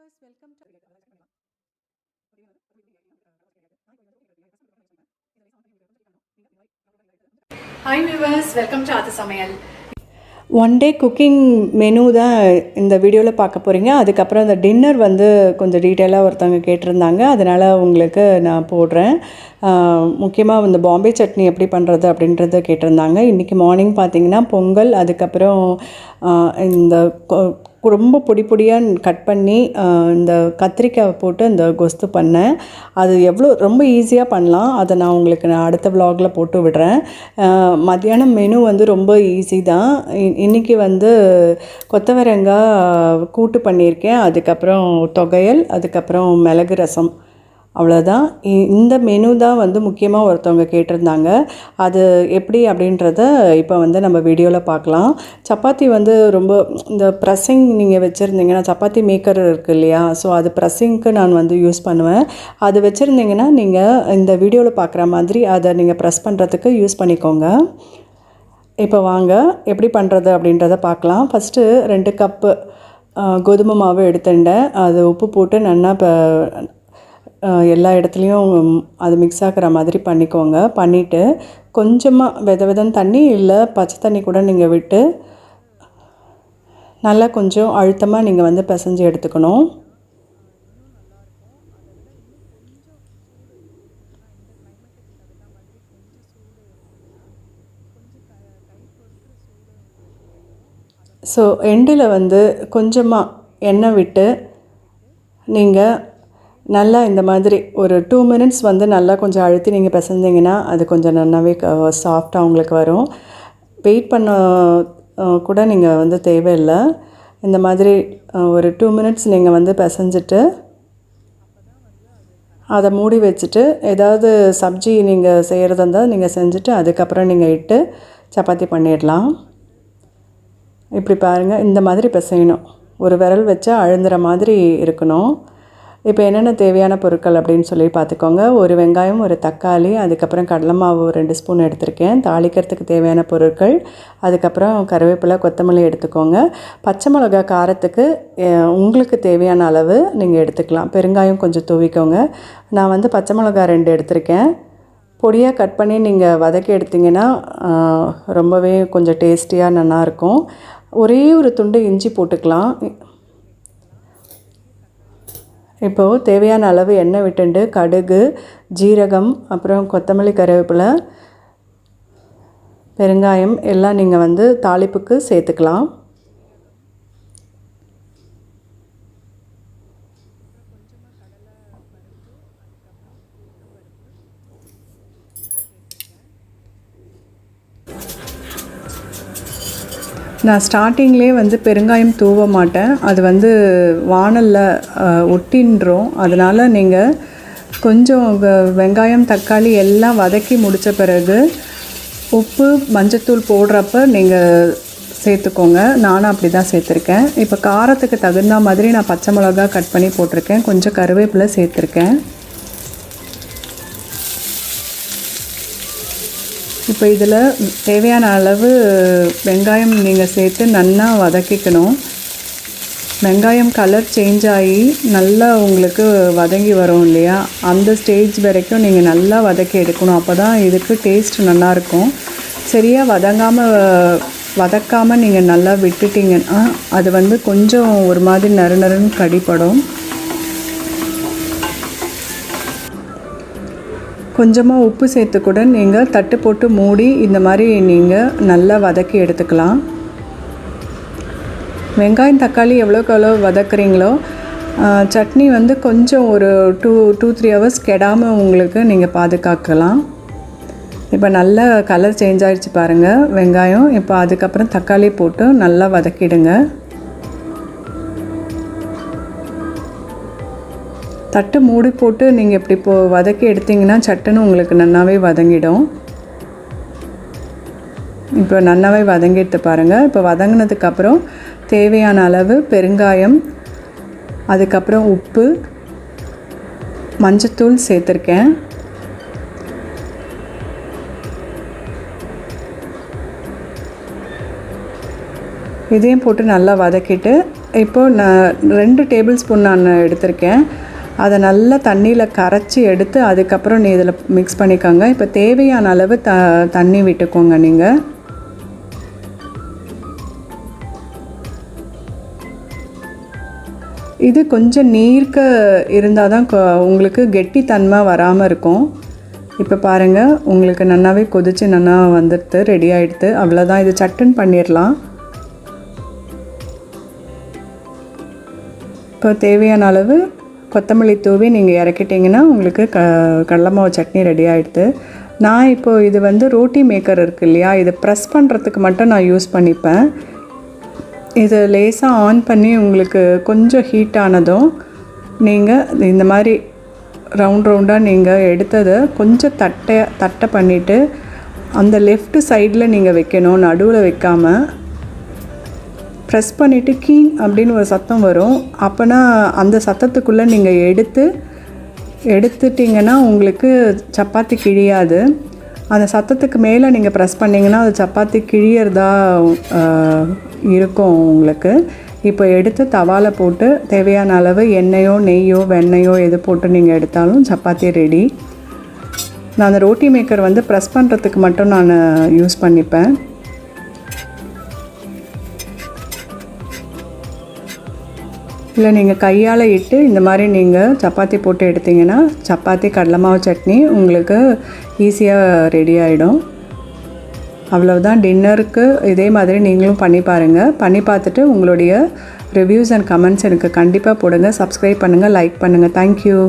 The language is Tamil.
viewers, welcome to Hi viewers, welcome to aathusamayal. One day cooking menu தான் இந்த வீடியோவில் பார்க்க போகிறீங்க. அதுக்கப்புறம் இந்த டின்னர் வந்து கொஞ்சம் டீட்டெயிலாக ஒருத்தவங்க கேட்டிருந்தாங்க, அதனால் உங்களுக்கு நான் போடுறேன். முக்கியமாக இந்த பாம்பே சட்னி எப்படி பண்ணுறது அப்படின்றத கேட்டிருந்தாங்க. இன்றைக்கி மார்னிங் பார்த்திங்கன்னா பொங்கல், அதுக்கப்புறம் இந்த ரொம்ப பொடி பொடியாக கட் பண்ணி இந்த கத்திரிக்காய் போட்டு இந்த கொஸ்து பண்ணேன். அது ரொம்ப ஈஸியாக பண்ணலாம். அதை நான் உங்களுக்கு அடுத்த விலாகில் போட்டு விடுறேன். மத்தியானம் மெனு வந்து ரொம்ப ஈஸி தான். இன்றைக்கி வந்து கொத்தவரங்காய் கூட்டு பண்ணியிருக்கேன், அதுக்கப்புறம் தொகையல், அதுக்கப்புறம் மிளகு ரசம், அவ்வளோதான். இந்த மெனு தான் வந்து முக்கியமாக ஒருத்தவங்க கேட்டிருந்தாங்க. அது எப்படி அப்படின்றத இப்போ வந்து நம்ம வீடியோவில் பார்க்கலாம். சப்பாத்தி வந்து ரொம்ப இந்த ப்ரெஸ்ஸிங் நீங்கள் வச்சுருந்தீங்கன்னா, சப்பாத்தி மேக்கர் இருக்குது இல்லையா, ஸோ அது ப்ரெஸ்ஸிங்க்கு நான் வந்து யூஸ் பண்ணுவேன். அது வச்சுருந்தீங்கன்னா நீங்கள் இந்த வீடியோவில் பார்க்குற மாதிரி அதை நீங்கள் ப்ரெஸ் பண்ணுறதுக்கு யூஸ் பண்ணிக்கோங்க. இப்போ வாங்க எப்படி பண்ணுறது அப்படின்றத பார்க்கலாம். ஃபஸ்ட்டு 2 கப்பு கோதுமை மாவு எடுத்துட்டேன். அது உப்பு போட்டு நல்லா எல்லா இடத்துலையும் அது மிக்ஸ் ஆகிற மாதிரி பண்ணிக்கோங்க. பண்ணிவிட்டு கொஞ்சமாக வெதன்னு தண்ணி இல்லை பச்சை தண்ணி கூட நீங்கள் விட்டு நல்லா கொஞ்சம் அழுத்தமாக நீங்கள் வந்து பிசைஞ்சு எடுத்துக்கணும். ஸோ எண்டில் வந்து கொஞ்சமாக எண்ணெய் விட்டு நீங்கள் நல்லா இந்த மாதிரி ஒரு 2 மினிட்ஸ் வந்து நல்லா கொஞ்சம் அழுத்தி நீங்கள் பிசைஞ்சிங்கன்னா அது கொஞ்சம் நல்லாவே சாஃப்டாக உங்களுக்கு வரும். வெயிட் பண்ண கூட நீங்கள் வந்து தேவையில்லை. இந்த மாதிரி ஒரு 2 மினிட்ஸ் நீங்கள் வந்து பிசைஞ்சிட்டு அதை மூடி வச்சுட்டு ஏதாவது சப்ஜி நீங்கள் செய்கிறதா இருந்தால் நீங்கள் செஞ்சுட்டு அதுக்கப்புறம் நீங்கள் இட்டு சப்பாத்தி பண்ணிடலாம். இப்படி பாருங்கள், இந்த மாதிரி பிசையணும். ஒரு விரல் வச்சா அழுந்துற மாதிரி இருக்கணும். இப்போ என்னென்ன தேவையான பொருட்கள் அப்படின்னு சொல்லி பார்த்துக்கோங்க. ஒரு வெங்காயம், ஒரு தக்காளி, அதுக்கப்புறம் கடலை மாவு 2 ஸ்பூன் எடுத்திருக்கேன். தாளிக்கிறதுக்கு தேவையான பொருட்கள், அதுக்கப்புறம் கருவேப்பிலை, கொத்தமல்லி எடுத்துக்கோங்க. பச்சை மிளகா காரத்துக்கு உங்களுக்கு தேவையான அளவு நீங்கள் எடுத்துக்கலாம். பெருங்காயம் கொஞ்சம் தூவிக்கோங்க. நான் வந்து பச்சை மிளகா 2 எடுத்திருக்கேன். பொடியாக கட் பண்ணி நீங்கள் வதக்கி எடுத்திங்கன்னா ரொம்பவே கொஞ்சம் டேஸ்டியாக நல்லாயிருக்கும். ஒரே ஒரு துண்டு இஞ்சி போட்டுக்கலாம். இப்போது தேவையான அளவு எண்ணெய் விட்டுண்டு கடுகு, ஜீரகம், அப்புறம் கொத்தமல்லி, கருவேப்பிலை, பெருங்காயம் எல்லாம் நீங்கள் வந்து தாளிப்புக்கு சேர்த்துக்கலாம். நான் ஸ்டார்டிங்லேயே வந்து பெருங்காயம் தூவ மாட்டேன். அது வந்து வானலில் ஒட்டின்றோம். அதனால் நீங்கள் கொஞ்சம் வெங்காயம், தக்காளி எல்லாம் வதக்கி முடித்த பிறகு உப்பு, மஞ்சத்தூள் போடுறப்ப நீங்கள் சேர்த்துக்கோங்க. நானும் அப்படி தான் சேர்த்துருக்கேன். இப்போ காரத்துக்கு தகுந்த மாதிரி நான் பச்சை மிளகா கட் பண்ணி போட்டிருக்கேன். கொஞ்சம் கருவேப்பிலை சேர்த்துருக்கேன். இப்போ இதில் தேவையான அளவு வெங்காயம் நீங்கள் சேர்த்து நல்லா வதக்கிக்கணும். வெங்காயம் கலர் சேஞ்ச் ஆகி நல்லா உங்களுக்கு வதங்கி வரும் இல்லையா, அந்த ஸ்டேஜ் வரைக்கும் நீங்கள் நல்லா வதக்கி எடுக்கணும். அப்போ தான் இதுக்கு டேஸ்ட் நல்லாயிருக்கும். சரியாக வதக்காமல் நீங்கள் நல்லா விட்டுட்டிங்கன்னா அது வந்து கொஞ்சம் ஒரு மாதிரி நறுன்னு கடிப்படும். கொஞ்சமாக உப்பு சேர்த்து கூட நீங்கள் தட்டு போட்டு மூடி இந்த மாதிரி நீங்கள் நல்லா வதக்கி எடுத்துக்கலாம். வெங்காயம், தக்காளி எவ்வளோ வதக்குறீங்களோ சட்னி வந்து கொஞ்சம் ஒரு 2-3 ஹவர்ஸ் கெடாமல் உங்களுக்கு நீங்கள் பாதுகாக்கலாம். இப்போ நல்லா கலர் சேஞ்ச் ஆகிடுச்சு பாருங்கள் வெங்காயம். இப்போ அதுக்கப்புறம் தக்காளி போட்டு நல்லா வதக்கிடுங்க. தட்டு மூடி போட்டு நீங்கள் இப்படி வதக்கி எடுத்திங்கன்னா சட்டுன்னு உங்களுக்கு நல்லாவே வதங்கிடும். இப்போ நல்லாவே வதங்கி எடுத்து பாருங்கள். இப்போ வதங்கினதுக்கப்புறம் தேவையான அளவு பெருங்காயம், அதுக்கப்புறம் உப்பு, மஞ்சத்தூள் சேர்த்துருக்கேன். இதையும் போட்டு நல்லா வதக்கிட்டு இப்போது நான் 2 டேபிள் ஸ்பூன் நான் எடுத்திருக்கேன். அதை நல்லா தண்ணியில் கரைச்சி எடுத்து அதுக்கப்புறம் இதில் மிக்ஸ் பண்ணிக்கோங்க. இப்போ தேவையான அளவு தண்ணி விட்டுக்கோங்க நீங்கள். இது கொஞ்சம் நீர்க்க இருந்தால் தான் உங்களுக்கு கெட்டித்தன்மை வராமல் இருக்கும். இப்போ பாருங்கள், உங்களுக்கு நல்லாவே கொதித்து நல்லா வந்துடுது, ரெடி ஆகிடுது. அவ்வளோதான், இது சட்டுன்னு பண்ணிடலாம். இப்போ தேவையான அளவு கொத்தமல்லி தூவி நீங்கள் இறக்கிட்டிங்கன்னா உங்களுக்கு கடலை மாவு சட்னி ரெடி ஆகிடுது. நான் இப்போது இது வந்து ரோட்டி மேக்கர் இருக்குது இல்லையா, இதை ப்ரெஸ் பண்ணுறதுக்கு மட்டும் நான் யூஸ் பண்ணிப்பேன். இதை லேசாக ஆன் பண்ணி உங்களுக்கு கொஞ்சம் ஹீட் ஆனதும் நீங்கள் இந்த மாதிரி ரவுண்டாக நீங்கள் எடுத்ததை கொஞ்சம் தட்டை பண்ணிவிட்டு அந்த லெஃப்ட் சைடில் நீங்கள் வைக்கணும், நடுவில் வைக்காமல். ப்ரெஸ் பண்ணிவிட்டு கீங் அப்படின்னு ஒரு சத்தம் வரும். அப்போனா அந்த சத்தத்துக்குள்ளே நீங்கள் எடுத்துட்டிங்கன்னா உங்களுக்கு சப்பாத்தி கிழியாது. அந்த சத்தத்துக்கு மேலே நீங்கள் ப்ரெஸ் பண்ணிங்கன்னா அது சப்பாத்தி கிழியறதா இருக்கும் உங்களுக்கு. இப்போ எடுத்து தவாவில் போட்டு தேவையான அளவு எண்ணெயோ நெய்யோ வெண்ணெயோ எது போட்டு நீங்கள் எடுத்தாலும் சப்பாத்தி ரெடி. நான் அந்த ரோட்டி மேக்கர் வந்து ப்ரெஸ் பண்ணுறதுக்கு மட்டும் நான் யூஸ் பண்ணிப்பேன். இல்லை நீங்கள் கையால் இட்டு இந்த மாதிரி நீங்கள் சப்பாத்தி போட்டு எடுத்திங்கன்னா சப்பாத்தி கடலை மாவு சட்னி உங்களுக்கு ஈஸியாக ரெடி ஆகிடும். அவ்வளவுதான், டின்னருக்கு இதே மாதிரி நீங்களும் பண்ணி பாருங்கள். பண்ணி பார்த்துட்டு உங்களுடைய ரிவ்யூஸ் அண்ட் கமெண்ட்ஸ் எனக்கு கண்டிப்பாக போடுங்க. சப்ஸ்கிரைப் பண்ணுங்கள், லைக் பண்ணுங்கள். தேங்க்யூ.